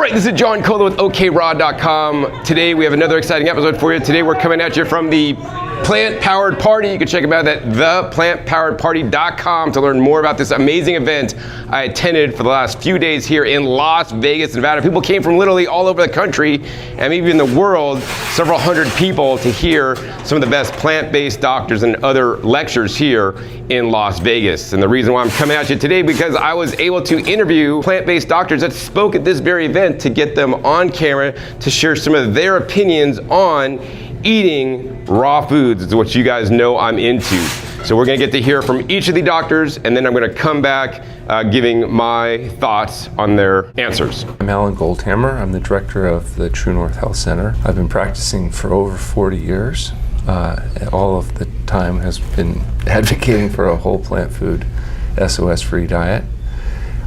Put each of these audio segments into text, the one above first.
right, this is John Kohler with OKRAW.com. Today we have another exciting episode for you. Today we're coming at you from the Plant-Powered Party. You can check them out at theplantpoweredparty.com to learn more about this amazing event I attended for the last few days here in Las Vegas, Nevada. People came from literally all over the country and even the world, several hundred people, to hear some of the best plant-based doctors and other lectures here in Las Vegas. And the reason why I'm coming at you today because I was able to interview plant-based doctors that spoke at this very event to get them on camera to share some of their opinions on eating raw foods. It's what you guys know I'm into. So we're gonna get to hear from each of the doctors, and then I'm gonna come back giving my thoughts on their answers. I'm Alan Goldhamer. I'm the director of the TrueNorth Health Center. I've been practicing for over 40 years. All of the time has been advocating for a whole plant food, SOS-free diet.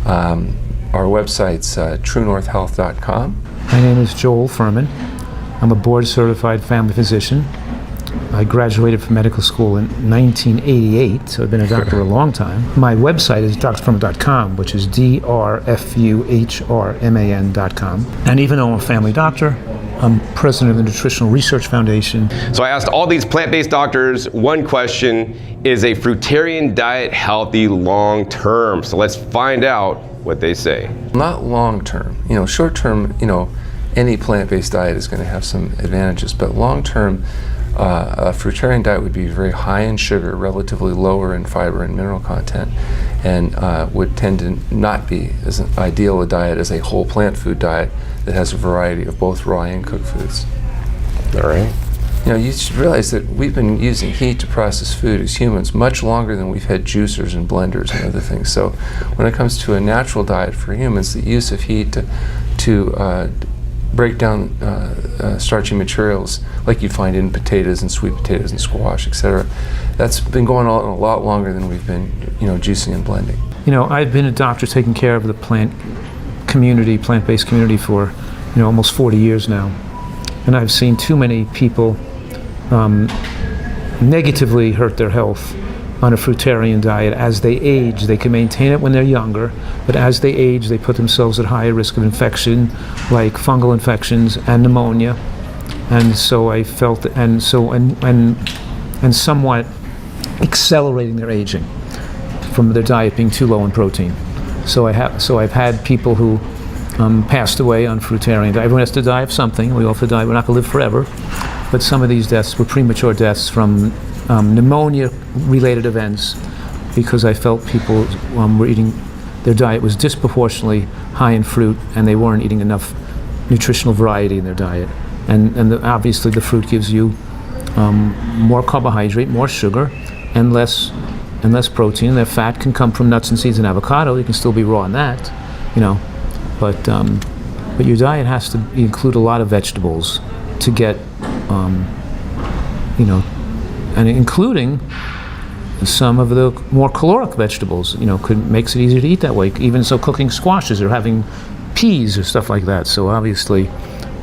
Our website's TrueNorthHealth.com. My name is Joel Fuhrman. I'm a board-certified family physician. I graduated from medical school in 1988, so I've been a doctor a long time. My website is drfuhrman.com, which is drfuhrman.com. And even though I'm a family doctor, I'm president of the Nutritional Research Foundation. So I asked all these plant-based doctors one question: is a fruitarian diet healthy long-term? So let's find out what they say. Not long-term. Short-term, any plant-based diet is going to have some advantages, but long-term, a fruitarian diet would be very high in sugar, relatively lower in fiber and mineral content, and would tend to not be as ideal a diet as a whole plant food diet that has a variety of both raw and cooked foods. All right. You should realize that we've been using heat to process food as humans much longer than we've had juicers and blenders and other things. So when it comes to a natural diet for humans, the use of heat to break down starchy materials like you find in potatoes and sweet potatoes and squash, etc. That's been going on a lot longer than we've been, juicing and blending. I've been a doctor taking care of the plant-based community for, almost 40 years now. And I've seen too many people negatively hurt their health on a fruitarian diet. As they age, they can maintain it when they're younger, but as they age, they put themselves at higher risk of infection, like fungal infections and pneumonia. And so I felt, and somewhat accelerating their aging from their diet being too low in protein. So I've had people who passed away on fruitarian diet. Everyone has to die of something. We all have to die. We're not going to live forever. But some of these deaths were premature deaths from pneumonia-related events because I felt people were eating, their diet was disproportionately high in fruit and they weren't eating enough nutritional variety in their diet. And obviously the fruit gives you more carbohydrate, more sugar, and less protein. Their fat can come from nuts and seeds and avocado. You can still be raw on that, But your diet has to include a lot of vegetables to get, and including some of the more caloric vegetables, makes it easier to eat that way. Even so, cooking squashes or having peas or stuff like that. So obviously,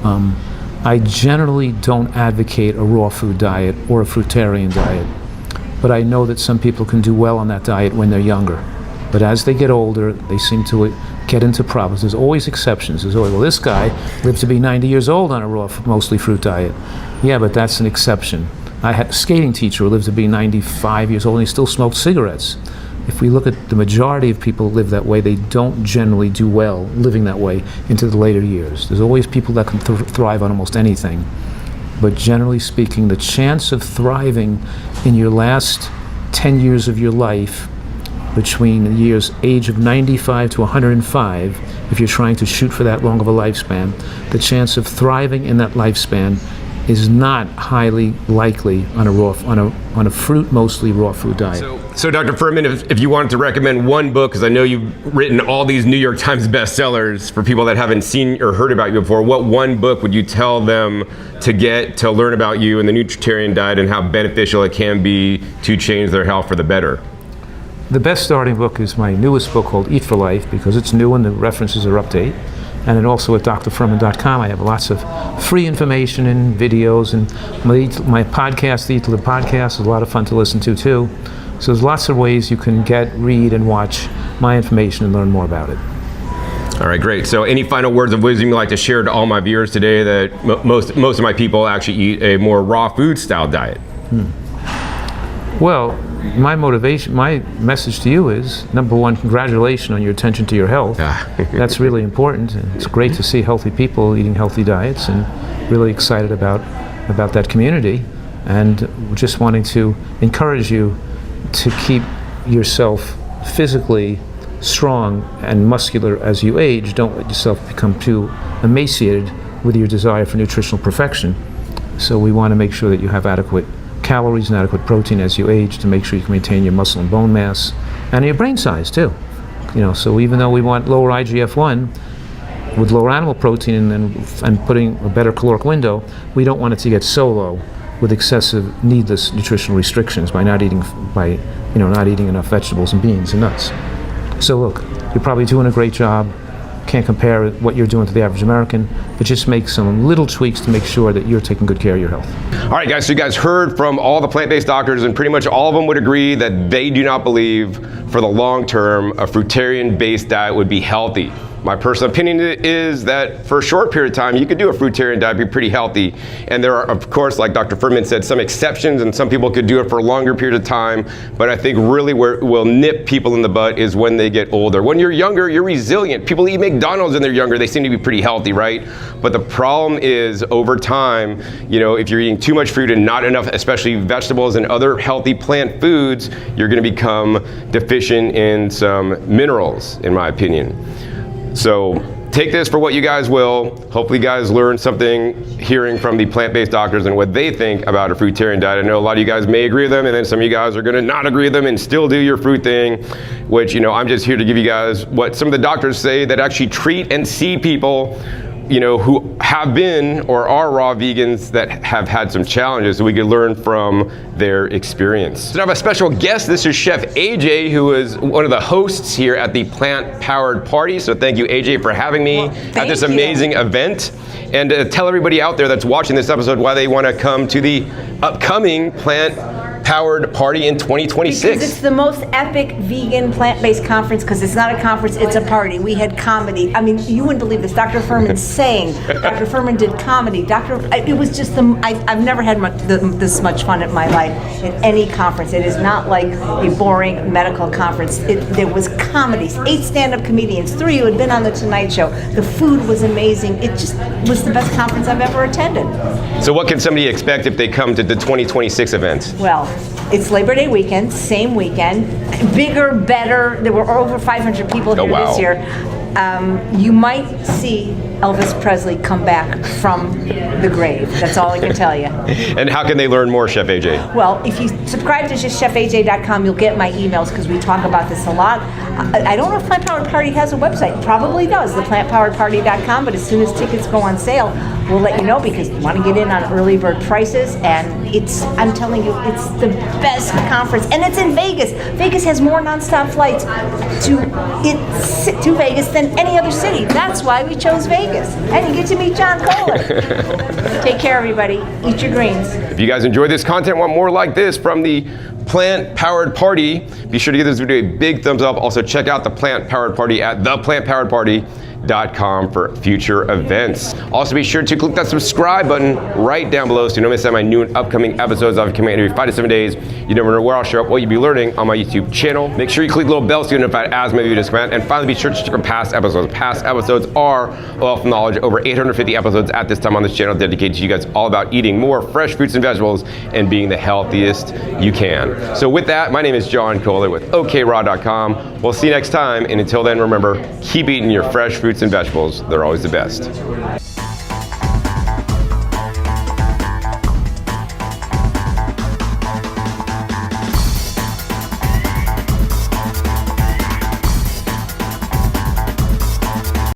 I generally don't advocate a raw food diet or a fruitarian diet, but I know that some people can do well on that diet when they're younger. But as they get older, they seem to get into problems. There's always exceptions. There's always, well, this guy lived to be 90 years old on a raw, mostly fruit diet. Yeah, but that's an exception. I had a skating teacher who lived to be 95 years old and he still smoked cigarettes. If we look at the majority of people who live that way, they don't generally do well living that way into the later years. There's always people that can thrive on almost anything. But generally speaking, the chance of thriving in your last 10 years of your life between the age of 95 to 105, if you're trying to shoot for that long of a lifespan, the chance of thriving in that lifespan is not highly likely on a fruit, mostly raw food diet. So Dr. Fuhrman, if you wanted to recommend one book, because I know you've written all these New York Times bestsellers for people that haven't seen or heard about you before, what one book would you tell them to get to learn about you and the nutritarian diet and how beneficial it can be to change their health for the better? The best starting book is my newest book called Eat for Life, because it's new and the references are up to date. And then also at drfuhrman.com, I have lots of free information and videos, and my podcast, the Eat to Live podcast, is a lot of fun to listen to too. So there's lots of ways you can read and watch my information and learn more about it. All right, great. So any final words of wisdom you'd like to share to all my viewers today that most of my people actually eat a more raw food style diet? Well, my message to you is, number one, congratulations on your attention to your health. That's really important. And it's great to see healthy people eating healthy diets, and really excited about that community. And just wanting to encourage you to keep yourself physically strong and muscular as you age. Don't let yourself become too emaciated with your desire for nutritional perfection. So we want to make sure that you have adequate calories and adequate protein as you age to make sure you can maintain your muscle and bone mass and your brain size too. So even though we want lower IGF-1 with lower animal protein and putting a better caloric window, we don't want it to get so low with excessive needless nutritional restrictions by not eating enough vegetables and beans and nuts. So look, you're probably doing a great job. Can't compare what you're doing to the average American, but just make some little tweaks to make sure that you're taking good care of your health. All right, guys, so you guys heard from all the plant-based doctors, and pretty much all of them would agree that they do not believe for the long term a fruitarian-based diet would be healthy. My personal opinion is that for a short period of time, you could do a fruitarian diet, be pretty healthy. And there are, of course, like Dr. Fuhrman said, some exceptions, and some people could do it for a longer period of time. But I think really where it will nip people in the butt is when they get older. When you're younger, you're resilient. People eat McDonald's when they're younger. They seem to be pretty healthy, right? But the problem is over time, if you're eating too much fruit and not enough, especially vegetables and other healthy plant foods, you're going to become deficient in some minerals, in my opinion. So take this for what you guys will. Hopefully you guys learn something hearing from the plant-based doctors and what they think about a fruitarian diet. I know a lot of you guys may agree with them, and then some of you guys are going to not agree with them and still do your fruit thing, which, I'm just here to give you guys what some of the doctors say that actually treat and see people who have been or are raw vegans that have had some challenges, so we could learn from their experience. So I have a special guest. This is Chef AJ, who is one of the hosts here at the Plant Powered Party. So thank you, AJ, for having me at this amazing event. And tell everybody out there that's watching this episode why they want to come to the upcoming Plant Powered Party in 2026. Because it's the most epic vegan plant-based conference, because it's not a conference, it's a party. We had comedy. I mean, you wouldn't believe this. Dr. Fuhrman sang. Dr. Fuhrman did comedy. It was just I've never had this much fun in my life at any conference. It is not like a boring medical conference. There was comedies, 8 stand-up comedians, 3 who had been on the Tonight Show. The food was amazing. It just was the best conference I've ever attended. So what can somebody expect if they come to the 2026 event? Well, it's Labor Day weekend, same weekend, bigger, better. There were over 500 people here this year. You might see Elvis Presley come back from the grave. That's all I can tell you. And how can they learn more, Chef AJ? Well, if you subscribe to just chefaj.com, you'll get my emails, because we talk about this a lot. I don't know if Plant Powered Party has a website. Probably does, theplantpoweredparty.com, but as soon as tickets go on sale, we'll let you know, because we want to get in on early bird prices, and I'm telling you, it's the best conference, and it's in Vegas. Vegas has more nonstop flights to Vegas than any other city. That's why we chose Vegas. And you get to meet John Kohler. Take care, everybody. Eat your greens. If you guys enjoyed this content, want more like this from the Plant Powered Party, be sure to give this video a big thumbs up. Also, check out the Plant Powered Party at theplantpoweredparty.com for future events. Also, be sure to click that subscribe button right down below so you don't miss out on my new and upcoming episodes. I'll be coming every 5 to 7 days. You never know where I'll show up, what you'll be learning on my YouTube channel. Make sure you click the little bell so you're notified as my videos come out. And finally, be sure to check out past episodes. Past episodes are a wealth of knowledge. Over 850 episodes at this time on this channel dedicated to you guys, all about eating more fresh fruits and vegetables and being the healthiest you can. So with that, my name is John Kohler with OKRAW.com. We'll see you next time, and until then, remember, keep eating your fresh fruits and vegetables. They're always the best.